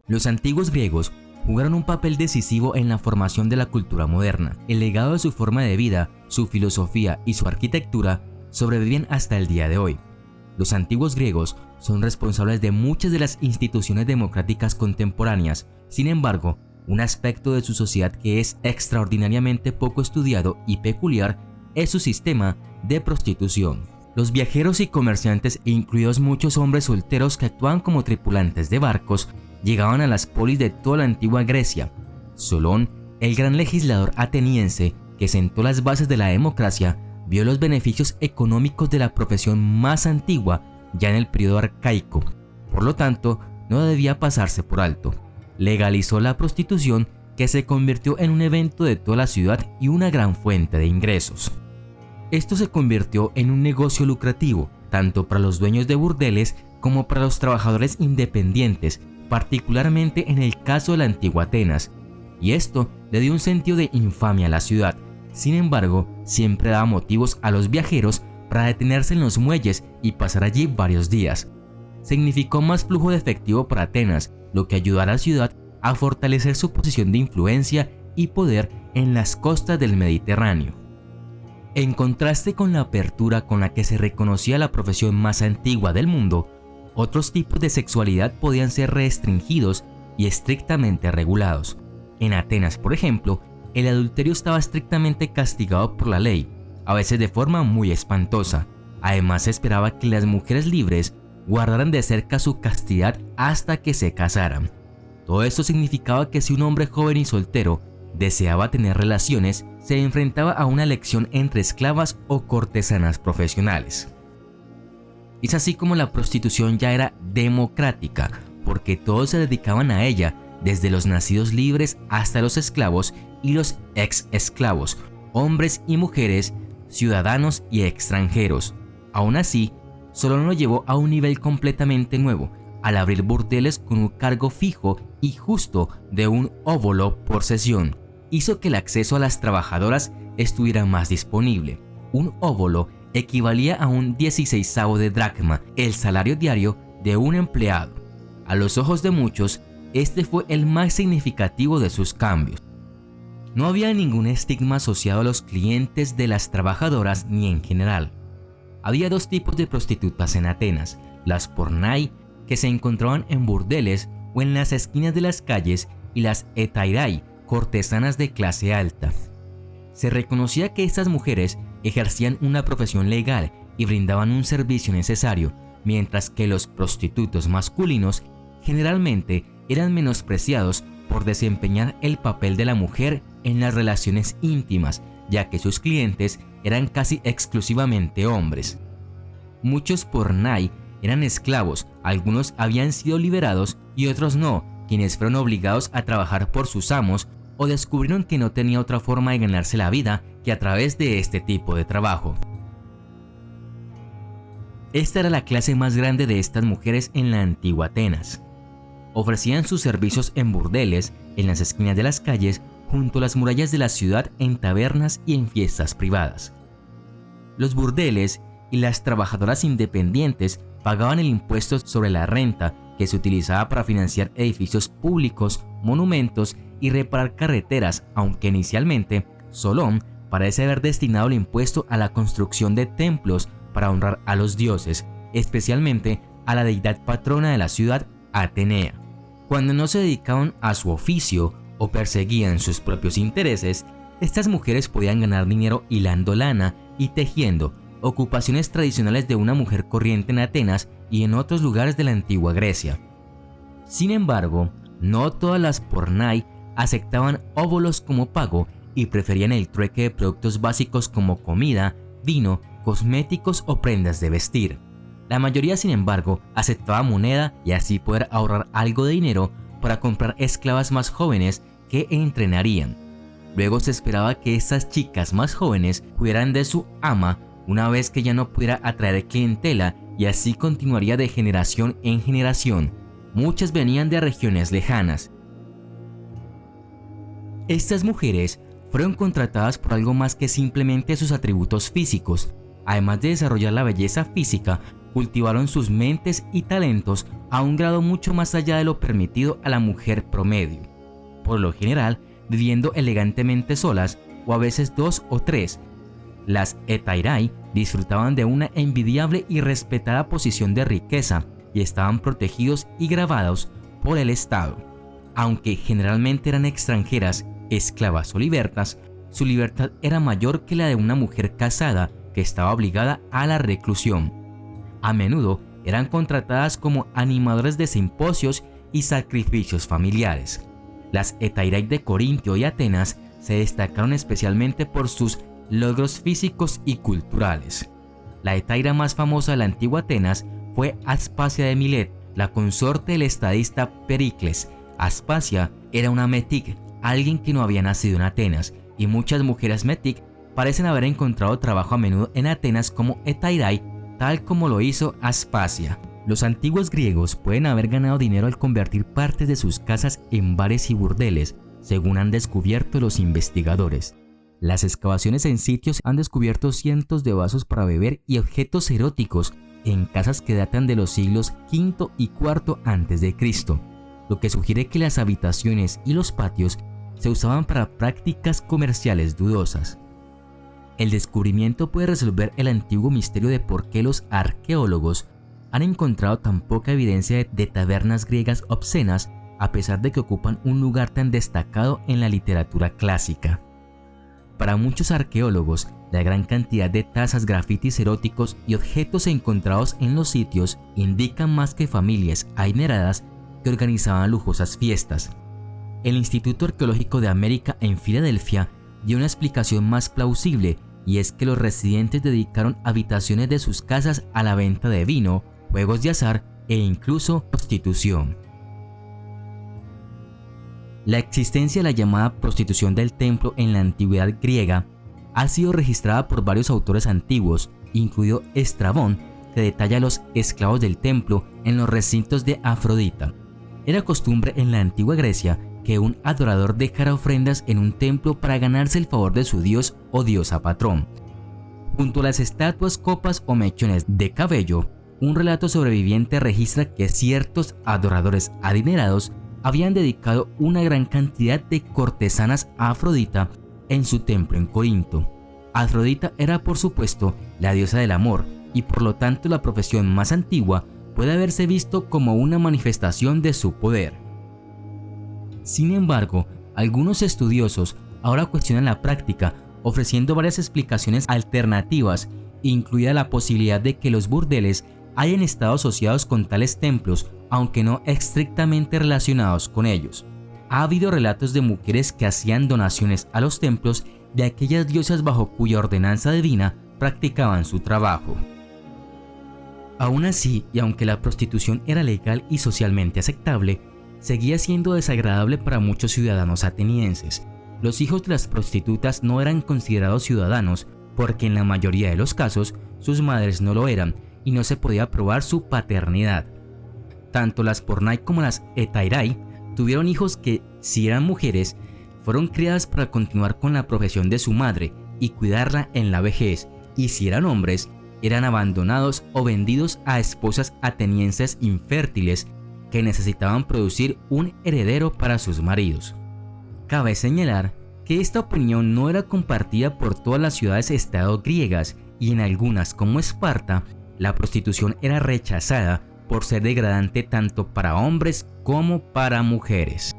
Los antiguos griegos jugaron un papel decisivo en la formación de la cultura moderna. El legado de su forma de vida, su filosofía y su arquitectura sobreviven hasta el día de hoy. Los antiguos griegos son responsables de muchas de las instituciones democráticas contemporáneas. Sin embargo, un aspecto de su sociedad que es extraordinariamente poco estudiado y peculiar es su sistema de prostitución. Los viajeros y comerciantes, incluidos muchos hombres solteros que actuaban como tripulantes de barcos, llegaban a las polis de toda la antigua Grecia. Solón, el gran legislador ateniense que sentó las bases de la democracia, vio los beneficios económicos de la profesión más antigua ya en el periodo arcaico. Por lo tanto, no debía pasarse por alto. Legalizó la prostitución, que se convirtió en un evento de toda la ciudad y una gran fuente de ingresos. Esto se convirtió en un negocio lucrativo, tanto para los dueños de burdeles como para los trabajadores independientes, particularmente en el caso de la antigua Atenas, y esto le dio un sentido de infamia a la ciudad. Sin embargo, siempre daba motivos a los viajeros para detenerse en los muelles y pasar allí varios días. Significó más flujo de efectivo para Atenas, lo que ayudó a la ciudad a fortalecer su posición de influencia y poder en las costas del Mediterráneo. En contraste con la apertura con la que se reconocía la profesión más antigua del mundo, otros tipos de sexualidad podían ser restringidos y estrictamente regulados. En Atenas, por ejemplo, el adulterio estaba estrictamente castigado por la ley, a veces de forma muy espantosa. Además, se esperaba que las mujeres libres guardaran de cerca su castidad hasta que se casaran. Todo esto significaba que si un hombre joven y soltero deseaba tener relaciones, se enfrentaba a una elección entre esclavas o cortesanas profesionales. Es así como la prostitución ya era democrática, porque todos se dedicaban a ella, desde los nacidos libres hasta los esclavos y los ex-esclavos, hombres y mujeres, ciudadanos y extranjeros. Aún así, Solón lo llevó a un nivel completamente nuevo, al abrir burdeles con un cargo fijo y justo de un óbolo por sesión. Hizo que el acceso a las trabajadoras estuviera más disponible. Un óbolo equivalía a un 16avo de dracma, el salario diario de un empleado. A los ojos de muchos, este fue el más significativo de sus cambios. No había ningún estigma asociado a los clientes de las trabajadoras ni en general. Había dos tipos de prostitutas en Atenas: las pornai, que se encontraban en burdeles o en las esquinas de las calles, y las etairai, cortesanas de clase alta. Se reconocía que estas mujeres ejercían una profesión legal y brindaban un servicio necesario, mientras que los prostitutos masculinos generalmente eran menospreciados por desempeñar el papel de la mujer en las relaciones íntimas, ya que sus clientes eran casi exclusivamente hombres. Muchos pornai eran esclavos, algunos habían sido liberados y otros no, quienes fueron obligados a trabajar por sus amos o descubrieron que no tenía otra forma de ganarse la vida que a través de este tipo de trabajo. Esta era la clase más grande de estas mujeres en la antigua Atenas. Ofrecían sus servicios en burdeles, en las esquinas de las calles, junto a las murallas de la ciudad, en tabernas y en fiestas privadas. Los burdeles y las trabajadoras independientes pagaban el impuesto sobre la renta que se utilizaba para financiar edificios públicos, monumentos y reparar carreteras, aunque inicialmente Solón parece haber destinado el impuesto a la construcción de templos para honrar a los dioses, especialmente a la deidad patrona de la ciudad, Atenea. Cuando no se dedicaban a su oficio o perseguían sus propios intereses, estas mujeres podían ganar dinero hilando lana y tejiendo, ocupaciones tradicionales de una mujer corriente en Atenas y en otros lugares de la antigua Grecia. Sin embargo, no todas las pornai aceptaban óbolos como pago y preferían el trueque de productos básicos como comida, vino, cosméticos o prendas de vestir. La mayoría, sin embargo, aceptaba moneda y así poder ahorrar algo de dinero para comprar esclavas más jóvenes que entrenarían. Luego se esperaba que estas chicas más jóvenes cuidaran de su ama una vez que ya no pudiera atraer clientela, y así continuaría de generación en generación. Muchas venían de regiones lejanas. Estas mujeres fueron contratadas por algo más que simplemente sus atributos físicos. Además de desarrollar la belleza física, cultivaron sus mentes y talentos a un grado mucho más allá de lo permitido a la mujer promedio, por lo general viviendo elegantemente solas o a veces dos o tres. Las Hetairai disfrutaban de una envidiable y respetada posición de riqueza y estaban protegidos y grabados por el Estado. Aunque generalmente eran extranjeras, esclavas o libertas, su libertad era mayor que la de una mujer casada que estaba obligada a la reclusión. A menudo eran contratadas como animadoras de simposios y sacrificios familiares. Las Hetairai de Corintio y Atenas se destacaron especialmente por sus logros físicos y culturales. La hetaira más famosa de la antigua Atenas fue Aspasia de Milet, la consorte del estadista Pericles. Aspasia era una metic, alguien que no había nacido en Atenas, y muchas mujeres metic parecen haber encontrado trabajo a menudo en Atenas como hetairai, tal como lo hizo Aspasia. Los antiguos griegos pueden haber ganado dinero al convertir partes de sus casas en bares y burdeles, según han descubierto los investigadores. Las excavaciones en sitios han descubierto cientos de vasos para beber y objetos eróticos en casas que datan de los siglos V y IV a.C., lo que sugiere que las habitaciones y los patios se usaban para prácticas comerciales dudosas. El descubrimiento puede resolver el antiguo misterio de por qué los arqueólogos han encontrado tan poca evidencia de tabernas griegas obscenas a pesar de que ocupan un lugar tan destacado en la literatura clásica. Para muchos arqueólogos, la gran cantidad de tazas, grafitis eróticos y objetos encontrados en los sitios indican más que familias adineradas que organizaban lujosas fiestas. El Instituto Arqueológico de América en Filadelfia dio una explicación más plausible, y es que los residentes dedicaron habitaciones de sus casas a la venta de vino, juegos de azar e incluso prostitución. La existencia de la llamada prostitución del templo en la antigüedad griega ha sido registrada por varios autores antiguos, incluido Estrabón, que detalla a los esclavos del templo en los recintos de Afrodita. Era costumbre en la antigua Grecia que un adorador dejara ofrendas en un templo para ganarse el favor de su dios o diosa patrón. Junto a las estatuas, copas o mechones de cabello, un relato sobreviviente registra que ciertos adoradores adinerados habían dedicado una gran cantidad de cortesanas a Afrodita en su templo en Corinto. Afrodita era, por supuesto, la diosa del amor, y por lo tanto la profesión más antigua puede haberse visto como una manifestación de su poder. Sin embargo, algunos estudiosos ahora cuestionan la práctica, ofreciendo varias explicaciones alternativas, incluida la posibilidad de que los burdeles hayan estado asociados con tales templos, aunque no estrictamente relacionados con ellos. Ha habido relatos de mujeres que hacían donaciones a los templos de aquellas diosas bajo cuya ordenanza divina practicaban su trabajo. Aún así, y aunque la prostitución era legal y socialmente aceptable, seguía siendo desagradable para muchos ciudadanos atenienses. Los hijos de las prostitutas no eran considerados ciudadanos porque en la mayoría de los casos sus madres no lo eran y no se podía probar su paternidad. Tanto las pornai como las hetairai tuvieron hijos que, si eran mujeres, fueron criadas para continuar con la profesión de su madre y cuidarla en la vejez, y si eran hombres, eran abandonados o vendidos a esposas atenienses infértiles que necesitaban producir un heredero para sus maridos. Cabe señalar que esta opinión no era compartida por todas las ciudades-estado griegas, y en algunas como Esparta, la prostitución era rechazada por ser degradante tanto para hombres como para mujeres.